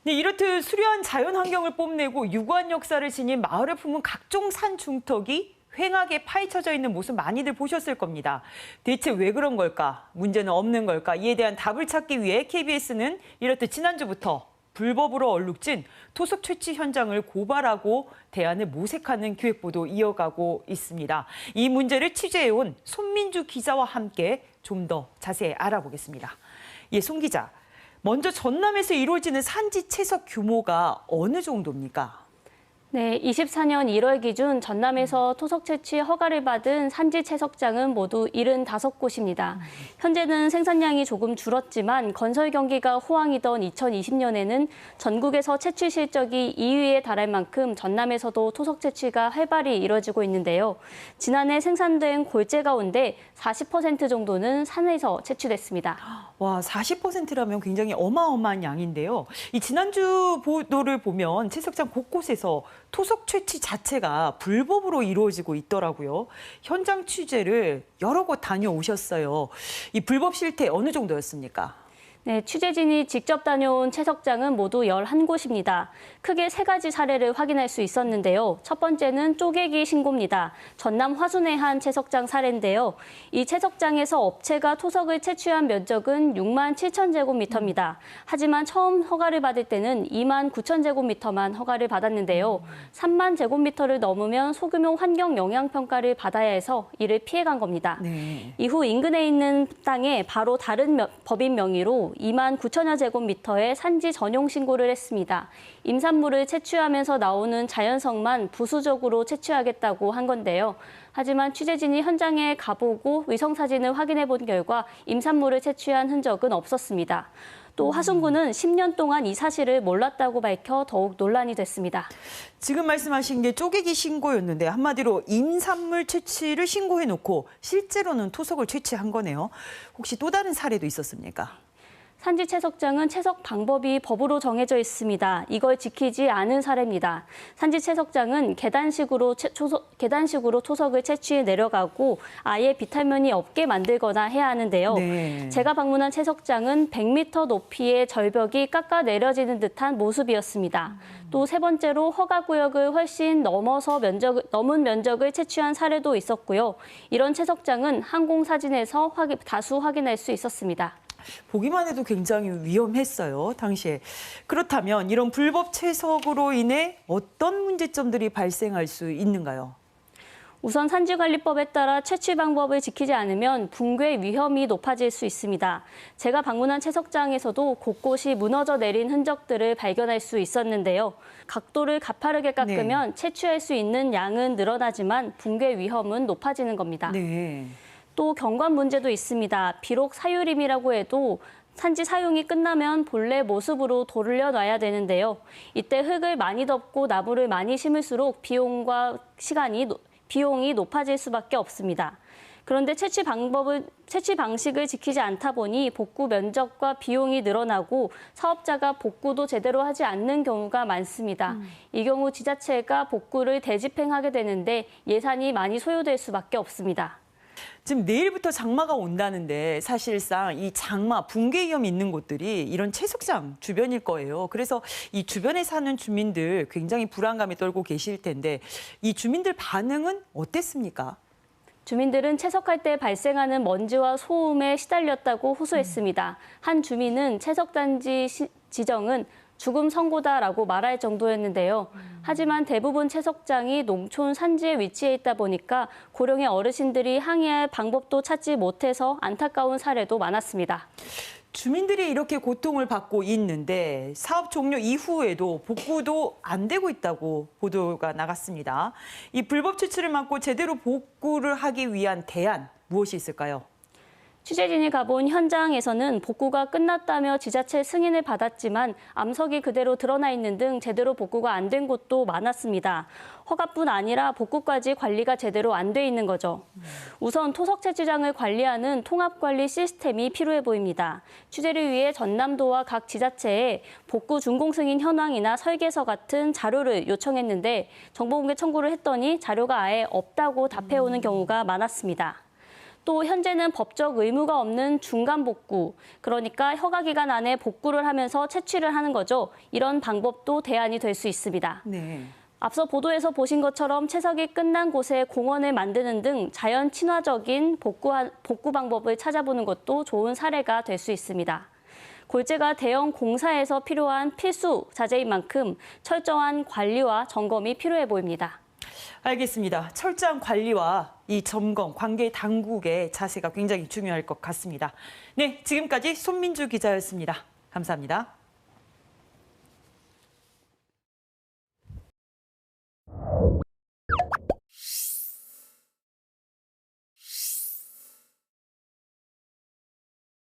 네, 이렇듯 수려한 자연 환경을 뽐내고 유구한 역사를 지닌 마을을 품은 각종 산 중턱이 휑하게 파헤쳐져 있는 모습 많이들 보셨을 겁니다. 대체 왜 그런 걸까? 문제는 없는 걸까? 이에 대한 답을 찾기 위해 KBS는 이렇듯 지난주부터 불법으로 얼룩진 토속 채취 현장을 고발하고 대안을 모색하는 기획보도 이어가고 있습니다. 이 문제를 취재해온 손민주 기자와 함께 좀 더 자세히 알아보겠습니다. 예, 손 기자. 먼저 전남에서 이루어지는 산지 채석 규모가 어느 정도입니까? 네, 24년 1월 기준 전남에서 토속 채취 허가를 받은 산지 채석장은 모두 75곳입니다. 현재는 생산량이 조금 줄었지만 건설 경기가 호황이던 2020년에는 전국에서 채취 실적이 2위에 달할 만큼 전남에서도 토속 채취가 활발히 이뤄지고 있는데요. 지난해 생산된 골재 가운데 40% 정도는 산에서 채취됐습니다. 와, 40%라면 굉장히 어마어마한 양인데요. 이 지난주 보도를 보면 채석장 곳곳에서 토속 채취 자체가 불법으로 이루어지고 있더라고요. 현장 취재를 여러 곳 다녀오셨어요. 이 불법 실태 어느 정도였습니까? 네, 취재진이 직접 다녀온 채석장은 모두 11곳입니다. 크게 3가지 사례를 확인할 수 있었는데요. 첫 번째는 쪼개기 신고입니다. 전남 화순의 한 채석장 사례인데요. 이 채석장에서 업체가 토석을 채취한 면적은 6만 7천 제곱미터입니다. 하지만 처음 허가를 받을 때는 2만 9천 제곱미터만 허가를 받았는데요. 3만 제곱미터를 넘으면 소규모 환경 영향 평가를 받아야 해서 이를 피해간 겁니다. 네. 이후 인근에 있는 땅에 바로 다른 법인 명의로 2만 9천여 제곱미터의 산지 전용 신고를 했습니다. 임산물을 채취하면서 나오는 자연석만 부수적으로 채취하겠다고 한 건데요. 하지만 취재진이 현장에 가보고 위성사진을 확인해 본 결과 임산물을 채취한 흔적은 없었습니다. 또 화순군은 10년 동안 이 사실을 몰랐다고 밝혀 더욱 논란이 됐습니다. 지금 말씀하신 게 쪼개기 신고였는데 한마디로 임산물 채취를 신고해놓고 실제로는 토속을 채취한 거네요. 혹시 또 다른 사례도 있었습니까? 산지 채석장은 채석 방법이 법으로 정해져 있습니다. 이걸 지키지 않은 사례입니다. 산지 채석장은 계단식으로 토석을 채취해 내려가고 아예 비탈면이 없게 만들거나 해야 하는데요. 네. 제가 방문한 채석장은 100m 높이의 절벽이 깎아 내려지는 듯한 모습이었습니다. 또 세 번째로 허가구역을 훨씬 넘은 면적을 채취한 사례도 있었고요. 이런 채석장은 항공사진에서 다수 확인할 수 있었습니다. 보기만 해도 굉장히 위험했어요, 당시에. 그렇다면 이런 불법 채석으로 인해 어떤 문제점들이 발생할 수 있는가요? 우선 산지관리법에 따라 채취 방법을 지키지 않으면 붕괴 위험이 높아질 수 있습니다. 제가 방문한 채석장에서도 곳곳이 무너져 내린 흔적들을 발견할 수 있었는데요. 각도를 가파르게 깎으면 채취할 수 있는 양은 늘어나지만 붕괴 위험은 높아지는 겁니다. 네. 또 경관 문제도 있습니다. 비록 사유림이라고 해도 산지 사용이 끝나면 본래 모습으로 돌려놔야 되는데요. 이때 흙을 많이 덮고 나무를 많이 심을수록 비용이 높아질 수밖에 없습니다. 그런데 채취 방식을 지키지 않다 보니 복구 면적과 비용이 늘어나고 사업자가 복구도 제대로 하지 않는 경우가 많습니다. 이 경우 지자체가 복구를 대집행하게 되는데 예산이 많이 소요될 수밖에 없습니다. 지금 내일부터 장마가 온다는데 사실상 이 장마, 붕괴 위험이 있는 곳들이 이런 채석장 주변일 거예요. 그래서 이 주변에 사는 주민들 굉장히 불안감에 떨고 계실 텐데 이 주민들 반응은 어땠습니까? 주민들은 채석할 때 발생하는 먼지와 소음에 시달렸다고 호소했습니다. 한 주민은 채석단지 지정은 죽음 선고다라고 말할 정도였는데요. 하지만 대부분 채석장이 농촌 산지에 위치해 있다 보니까 고령의 어르신들이 항의할 방법도 찾지 못해서 안타까운 사례도 많았습니다. 주민들이 이렇게 고통을 받고 있는데 사업 종료 이후에도 복구도 안 되고 있다고 보도가 나갔습니다. 이 불법 채취를 막고 제대로 복구를 하기 위한 대안 무엇이 있을까요? 취재진이 가본 현장에서는 복구가 끝났다며 지자체 승인을 받았지만 암석이 그대로 드러나 있는 등 제대로 복구가 안 된 곳도 많았습니다. 허가뿐 아니라 복구까지 관리가 제대로 안 돼 있는 거죠. 우선 토석 채취장을 관리하는 통합관리 시스템이 필요해 보입니다. 취재를 위해 전남도와 각 지자체에 복구 준공 승인 현황이나 설계서 같은 자료를 요청했는데 정보공개 청구를 했더니 자료가 아예 없다고 답해오는 경우가 많았습니다. 또 현재는 법적 의무가 없는 중간 복구, 그러니까 허가 기간 안에 복구를 하면서 채취를 하는 거죠. 이런 방법도 대안이 될 수 있습니다. 네. 앞서 보도에서 보신 것처럼 채석이 끝난 곳에 공원을 만드는 등 자연 친화적인 복구 방법을 찾아보는 것도 좋은 사례가 될 수 있습니다. 골재가 대형 공사에서 필요한 필수 자재인 만큼 철저한 관리와 점검이 필요해 보입니다. 알겠습니다. 철저한 관리와 이 점검, 관계 당국의 자세가 굉장히 중요할 것 같습니다. 네, 지금까지 손민주 기자였습니다. 감사합니다.